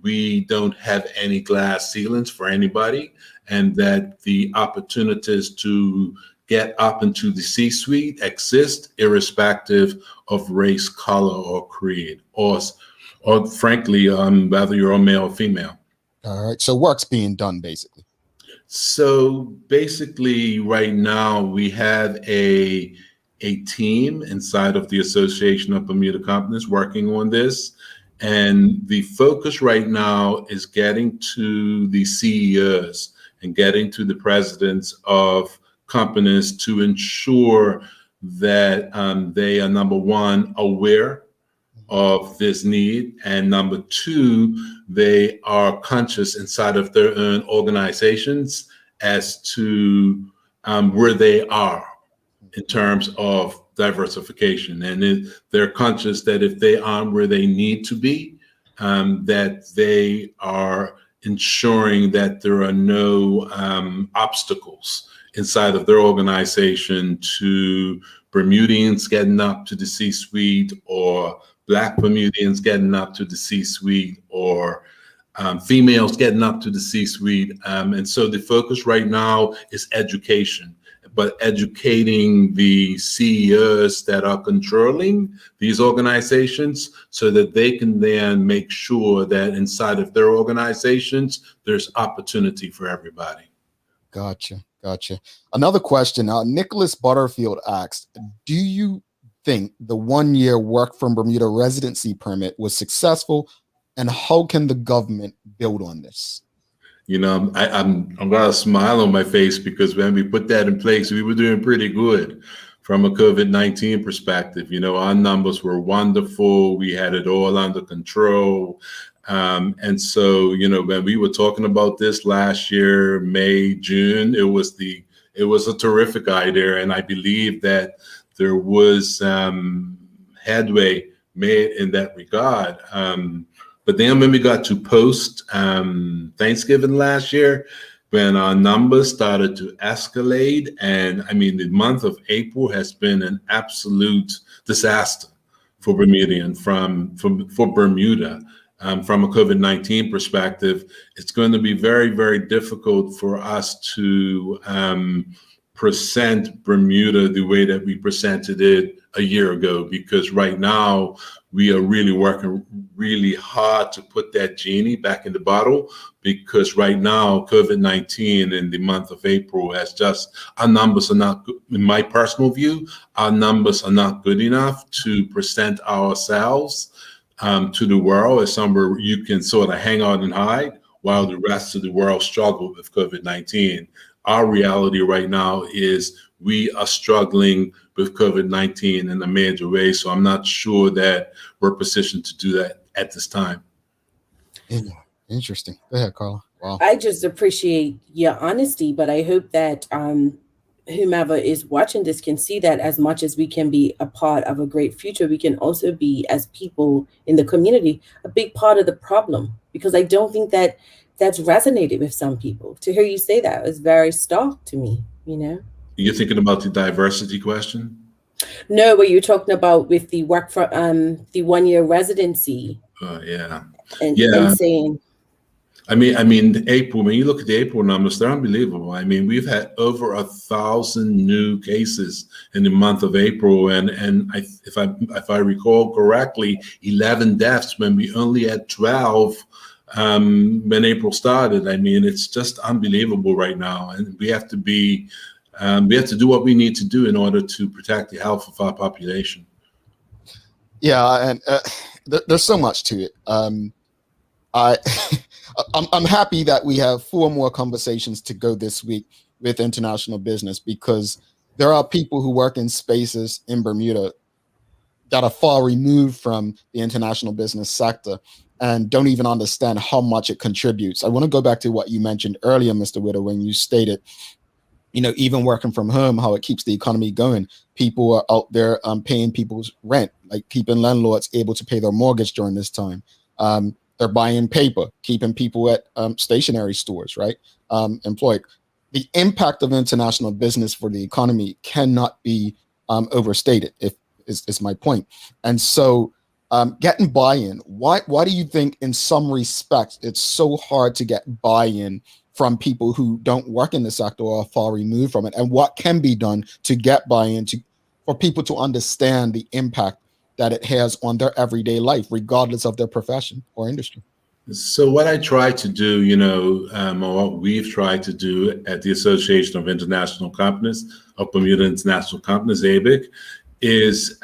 we don't have any glass ceilings for anybody, and that the opportunities to get up into the C-suite exist irrespective of race, color, or creed, or frankly, whether you're a male or female. All right, so work's being done basically. So basically right now we have a team inside of the Association of Bermuda Companies working on this. And the focus right now is getting to the CEOs and getting to the presidents of companies to ensure that they are, number one, aware of this need, and number two, they are conscious inside of their own organizations as to where they are in terms of diversification. And they're conscious that if they aren't where they need to be, that they are ensuring that there are no obstacles inside of their organization to Bermudians getting up to the C-suite, or Black Bermudians getting up to the C-suite, or females getting up to the C-suite. And so the focus right now is education, but educating the CEOs that are controlling these organizations so that they can then make sure that inside of their organizations, there's opportunity for everybody. Gotcha. Another question. Nicholas Butterfield asked, do you think the 1-year work from Bermuda residency permit was successful, and how can the government build on this? You know, I'm got a smile on my face because when we put that in place, we were doing pretty good from a COVID-19 perspective. You know, our numbers were wonderful. We had it all under control. And so, you know, when we were talking about this last year, May, June, it was a terrific idea. And I believe that there was headway made in that regard. But then when we got to post Thanksgiving last year, when our numbers started to escalate, and I mean, the month of April has been an absolute disaster for Bermudian for Bermuda. From a COVID-19 perspective, it's going to be very, very difficult for us to present Bermuda the way that we presented it a year ago, because right now we are really working really hard to put that genie back in the bottle, because right now COVID-19 in the month of April has just, our numbers are not good. In my personal view, our numbers are not good enough to present ourselves to the world as somewhere you can sort of hang out and hide while the rest of the world struggle with COVID-19. Our reality right now is we are struggling with COVID-19 in a major way. So I'm not sure that we're positioned to do that at this time. Yeah, interesting. Go ahead, Carla. Wow. I just appreciate your honesty, but I hope that whomever is watching this can see that as much as we can be a part of a great future, we can also be, as people in the community, a big part of the problem, because I don't think that that's resonated with some people. To hear you say that was very stark to me, you know? You're thinking about the diversity question? No, what you're talking about with the work for the 1-year residency. Yeah. And saying, I mean, April, when you look at the April numbers, they're unbelievable. I mean, we've had over 1,000 new cases in the month of April. And if I recall correctly, 11 deaths when we only had 12 when April started. I mean, it's just unbelievable right now. And we have to do what we need to do in order to protect the health of our population. Yeah, and there's so much to it. I'm happy that we have 4 more conversations to go this week with international business, because there are people who work in spaces in Bermuda that are far removed from the international business sector and don't even understand how much it contributes. I want to go back to what you mentioned earlier, Mr. Whitter, when you stated, you know, even working from home, how it keeps the economy going. People are out there paying people's rent, like keeping landlords able to pay their mortgage during this time. They're buying paper, keeping people at stationery stores, right? Employed. The impact of international business for the economy cannot be overstated, is my point. And so getting buy-in, why do you think in some respects it's so hard to get buy-in from people who don't work in the sector or are far removed from it? And what can be done to get buy-in for people to understand the impact that it has on their everyday life, regardless of their profession or industry? So what I try to do, you know, or what we've tried to do at the Association of International Companies, of Bermuda International Companies, ABIC, is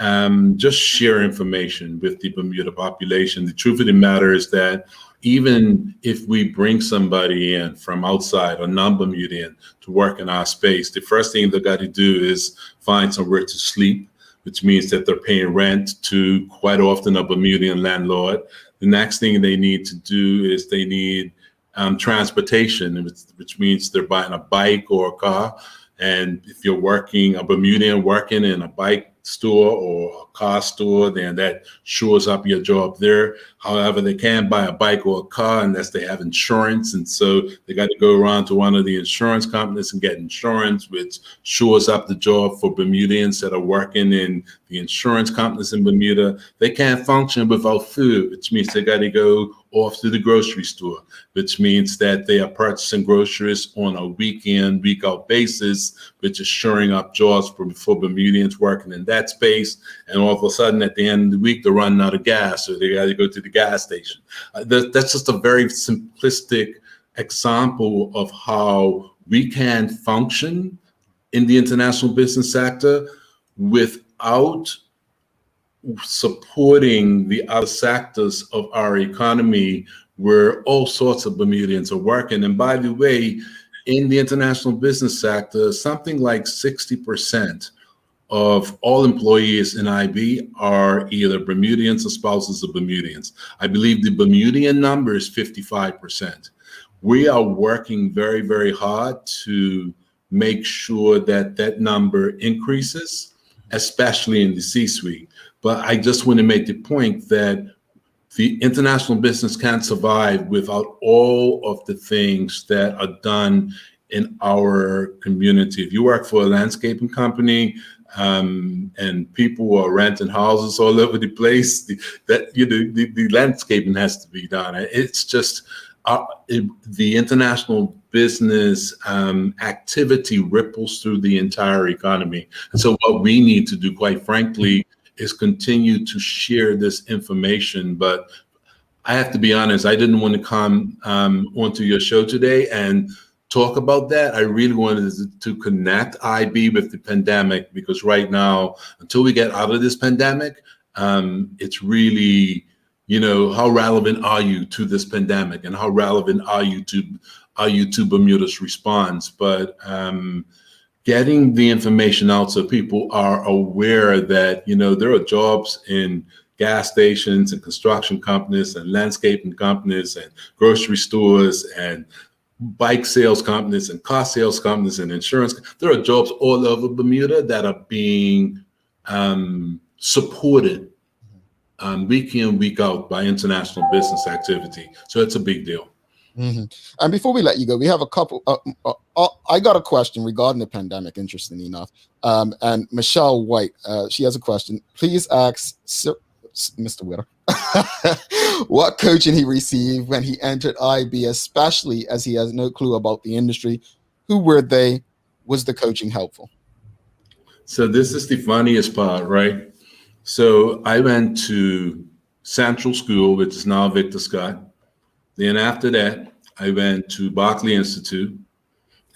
just share information with the Bermuda population. The truth of the matter is that even if we bring somebody in from outside or non-Bermudian to work in our space, the first thing they've got to do is find somewhere to sleep, which means that they're paying rent to quite often a Bermudian landlord. The next thing they need to do is they need transportation, which means they're buying a bike or a car. And if you're a Bermudian working in a bike store or a car store, then that shores up your job there. However, they can't buy a bike or a car unless they have insurance. And so they got to go around to one of the insurance companies and get insurance, which shores up the job for Bermudians that are working in the insurance companies in Bermuda. They can't function without food, which means they got to go off to the grocery store, which means that they are purchasing groceries on a week in, week out basis, which is shoring up jobs for Bermudians working in that space. And all of a sudden at the end of the week, they're running out of gas, so they got to go to the gas station. That's just a very simplistic example of how we can function in the international business sector without supporting the other sectors of our economy where all sorts of Bermudians are working. And by the way, in the international business sector, something like 60% of all employees in IB are either Bermudians or spouses of Bermudians. I believe the Bermudian number is 55%. We are working very, very hard to make sure that that number increases, especially in the C-suite. But I just want to make the point that the international business can't survive without all of the things that are done in our community. If you work for a landscaping company, and people are renting houses all over the place, the landscaping has to be done. It's just the international business activity ripples through the entire economy. And so what we need to do, quite frankly, is continue to share this information. But I have to be honest, I didn't want to come onto your show today and talk about that. I really wanted to connect IB with the pandemic, because right now, until we get out of this pandemic, it's really, how relevant are you to this pandemic, and how relevant are you to Bermuda's response? But getting the information out so people are aware that, there are jobs in gas stations and construction companies and landscaping companies and grocery stores and bike sales companies and car sales companies and insurance. There are jobs all over Bermuda that are being supported week in, week out by international business activity. So it's a big deal. Mm-hmm. And before we let you go, we have a couple. I got a question regarding the pandemic, interestingly enough. And Michelle White, she has a question. Please ask Mr. Whitter what coaching he received when he entered IB, especially as he has no clue about the industry. Who were they? Was the coaching helpful? So this is the funniest part, right? So I went to Central School, which is now Victor Scott. Then after that, I went to Berkeley Institute.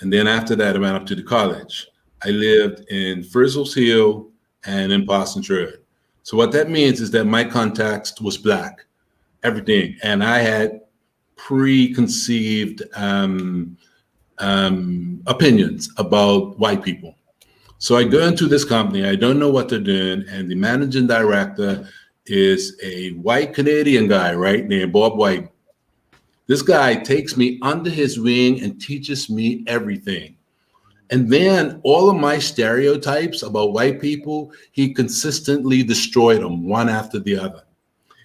And then after that, I went up to the college. I lived in Frizzles Hill and in Parsons Road. So what that means is that my context was Black, everything. And I had preconceived opinions about white people. So I go into this company, I don't know what they're doing, and the managing director is a white Canadian guy, right, named Bob White. This guy takes me under his wing and teaches me everything. And then all of my stereotypes about white people, he consistently destroyed them one after the other.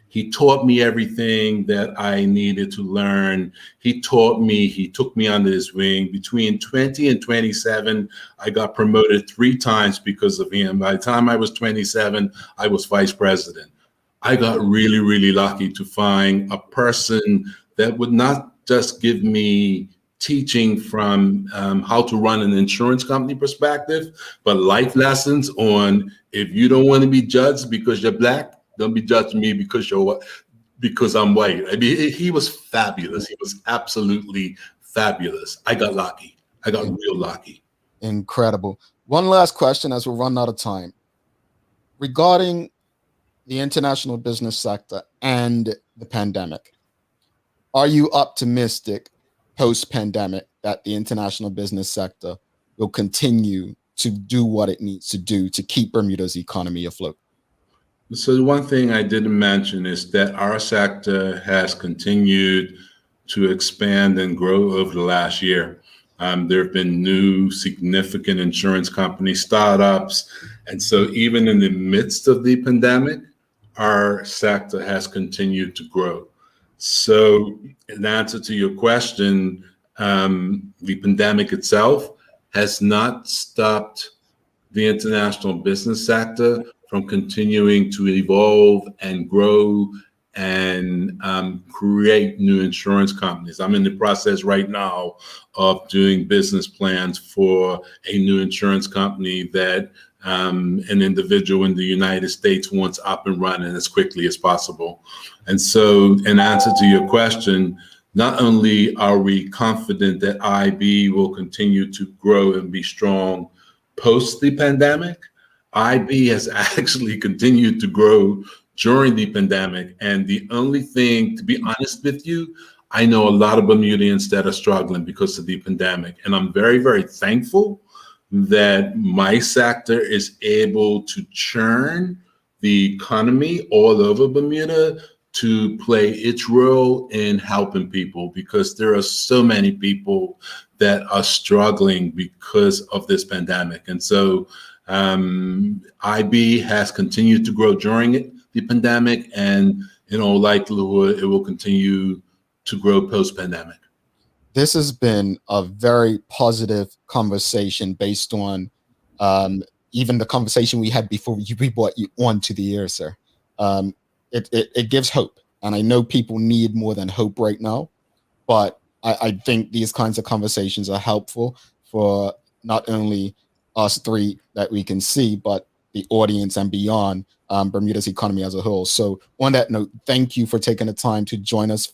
He taught me everything that I needed to learn. He took me under his wing. Between 20 and 27, I got promoted 3 times because of him. By the time I was 27, I was vice president. I got really, really lucky to find a person that would not just give me teaching from how to run an insurance company perspective, but life lessons on, if you don't want to be judged because you're Black, don't be judging me because I'm white. I mean, he was fabulous. He was absolutely fabulous. I got lucky. I got real lucky. Incredible. One last question as we're running out of time. Regarding the international business sector and the pandemic, are you optimistic post-pandemic that the international business sector will continue to do what it needs to do to keep Bermuda's economy afloat? So the one thing I didn't mention is that our sector has continued to expand and grow over the last year. There have been new significant insurance company startups. And so even in the midst of the pandemic, our sector has continued to grow. So in answer to your question, the pandemic itself has not stopped the international business sector from continuing to evolve and grow and create new insurance companies. I'm in the process right now of doing business plans for a new insurance company that an individual in the United States wants up and running as quickly as possible. And so in answer to your question, not only are we confident that IB will continue to grow and be strong post the pandemic, IB has actually continued to grow during the pandemic. And the only thing, to be honest with you, I know a lot of Bermudians that are struggling because of the pandemic. And I'm very, very thankful that my sector is able to churn the economy all over Bermuda to play its role in helping people, because there are so many people that are struggling because of this pandemic. And so IB has continued to grow during the pandemic, and in all likelihood, it will continue to grow post-pandemic. This has been a very positive conversation based on even the conversation we had before we brought you onto the air, sir. It gives hope. And I know people need more than hope right now, but I think these kinds of conversations are helpful for not only us three that we can see, but the audience and beyond Bermuda's economy as a whole. So on that note, thank you for taking the time to join us.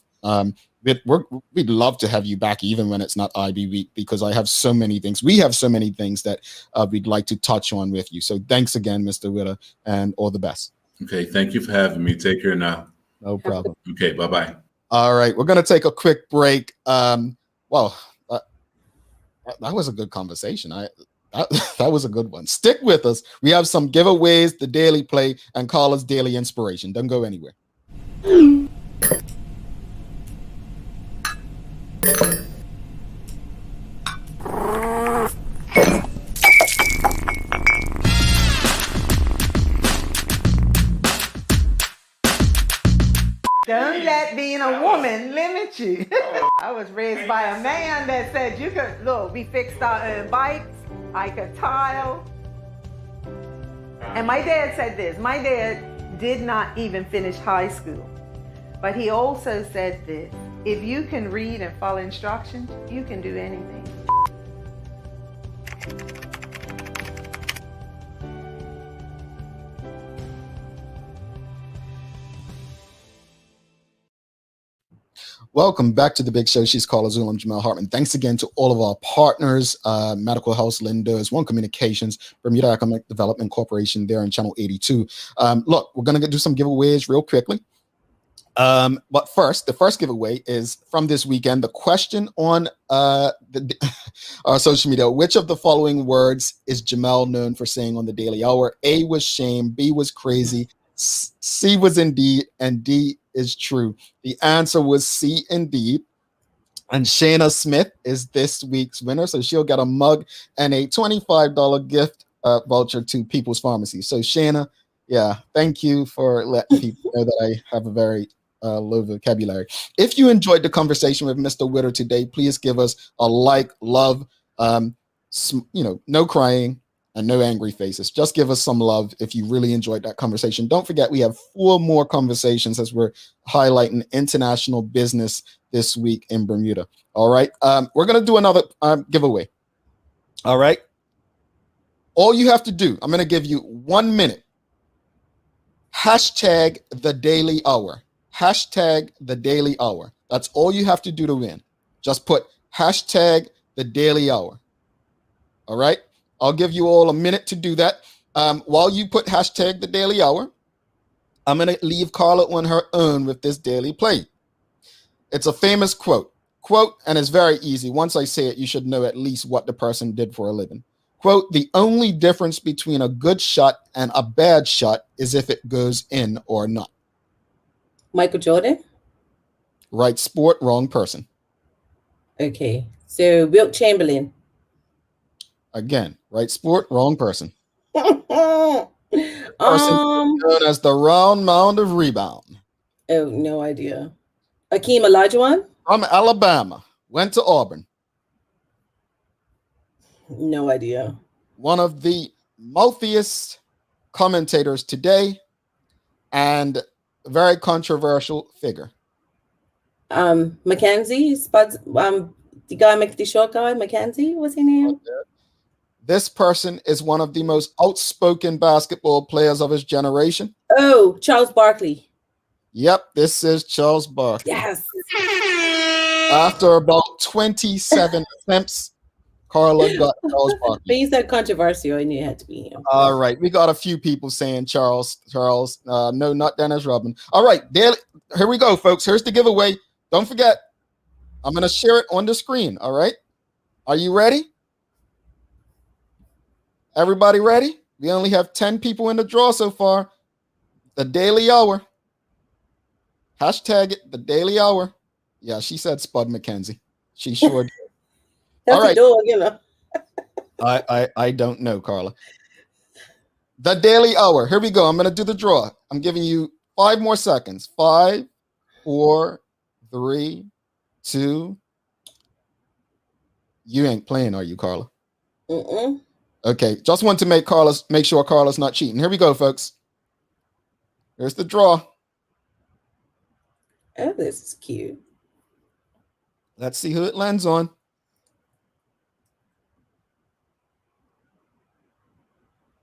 We'd love to have you back even when it's not IB week, because I have so many things. We have so many things that we'd like to touch on with you. So thanks again, Mr. Whitter, and all the best. Okay, thank you for having me. Take care now. No problem. Okay, bye-bye. All right, we're going to take a quick break. That was a good conversation. That was a good one. Stick with us. We have some giveaways, the daily play, and Carla's daily inspiration. Don't go anywhere. Don't let being a woman limit you. I was raised by a man that said you could, look, we fixed our own bikes, I could tile. And my dad said this, my dad did not even finish high school, but he also said this, if you can read and follow instructions, you can do anything. Welcome back to the Big Show. She's Carla Zul. I'm Jamal Hartman. Thanks again to all of our partners, Medical House, Linders, One Communications, Bermuda Economic Development Corporation there in Channel 82. Look, we're going to do some giveaways real quickly. But first, the first giveaway is from this weekend. The question on our social media: which of the following words is Jamal known for saying on the Daily Hour? A was shame, B was crazy, C was indeed, and D is true. The answer was C, indeed. And Shayna Smith is this week's winner, so she'll get a mug and a $25 gift voucher to People's Pharmacy. So Shayna, yeah, thank you for letting people know that I have a very low vocabulary. If you enjoyed the conversation with Mr. Whitter today, please give us a like, love, no crying and no angry faces. Just give us some love if you really enjoyed that conversation. Don't forget, we have 4 more conversations as we're highlighting international business this week in Bermuda. All right. We're going to do another giveaway. All right. All you have to do, I'm going to give you 1 minute. Hashtag the Daily Hour. Hashtag the Daily Hour. That's all you have to do to win. Just put hashtag the Daily Hour. All right. I'll give you all a minute to do that. While you put hashtag the Daily Hour, I'm going to leave Carla on her own with this daily play. It's a famous quote, and it's very easy. Once I say it, you should know at least what the person did for a living. Quote, the only difference between a good shot and a bad shot is if it goes in or not. Michael Jordan? Right sport, wrong person. Okay. So Wilt Chamberlain. Again, right sport, wrong person. Person known as the round mound of rebound. Oh, no idea. Akeem Olajuwon? From Alabama. Went to Auburn. No idea. One of the mouthiest commentators today and a very controversial figure. Mackenzie? The guy, the short guy, Mackenzie, what's his name? This person is one of the most outspoken basketball players of his generation. Oh, Charles Barkley. Yep, this is Charles Barkley. Yes. After about 27 attempts, Carla got Charles Barkley. But you said controversial, and it had to be him. All right, we got a few people saying Charles. No, not Dennis Rodman. All right, here we go, folks. Here's the giveaway. Don't forget, I'm gonna share it on the screen. All right, are you ready? Everybody ready? We only have 10 people in the draw so far. The Daily Hour. Hashtag it, the Daily Hour. Yeah, she said Spud McKenzie. She sure did. That's all right. a dog, you know. I don't know, Carla. The Daily Hour. Here we go. I'm going to do the draw. I'm giving you 5 more seconds. 5, 4, 3, 2. You ain't playing, are you, Carla? Mm-mm. Okay. Just want to make sure Carla's not cheating. Here we go, folks. Here's the draw. Oh, this is cute. Let's see who it lands on.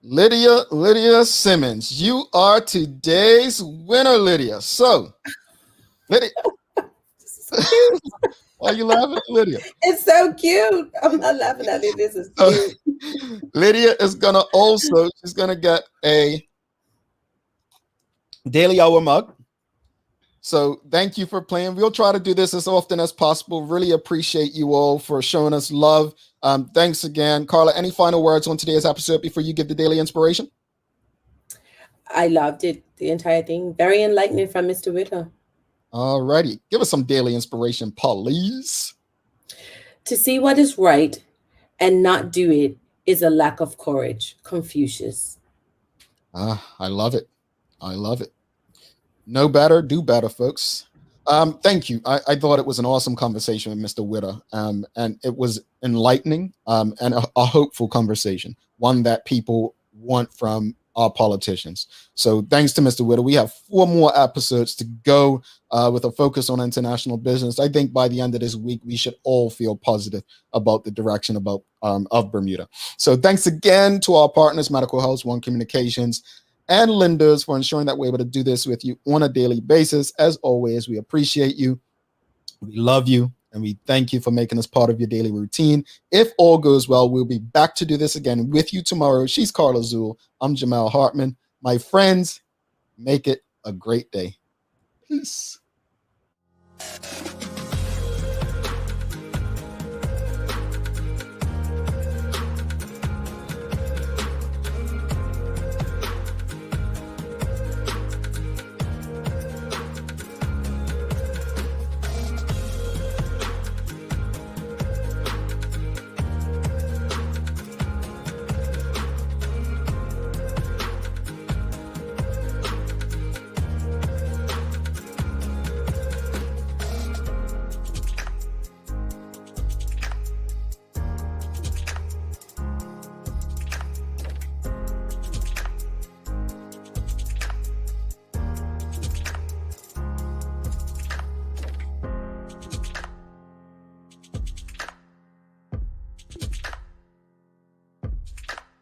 Lydia Simmons. You are today's winner, Lydia. So, Lydia. Why are you laughing at Lydia? It's so cute. I'm not laughing at it. This is cute. Lydia is she's gonna get a Daily Hour mug. So thank you for playing. We'll try to do this as often as possible. Really appreciate you all for showing us love. Thanks again. Carla, any final words on today's episode before you give the daily inspiration? I loved it, the entire thing. Very enlightening from Mr. Whitter. All righty. Give us some daily inspiration, please. To see what is right and not do it is a lack of courage. Confucius. I love it. I love it. Know better, do better, folks. Thank you. I thought it was an awesome conversation with Mr. Whitter, and it was enlightening and a hopeful conversation, one that people want from our politicians. So thanks to Mr. Whitter. We have 4 more episodes to go with a focus on international business. I think by the end of this week, we should all feel positive about the direction of Bermuda. So thanks again to our partners, Medical House, One Communications, and Linders for ensuring that we're able to do this with you on a daily basis. As always, we appreciate you. We love you. And we thank you for making us part of your daily routine. If all goes well, we'll be back to do this again with you tomorrow. She's Carla Zool. I'm Jamal Hartman. My friends, make it a great day. Peace.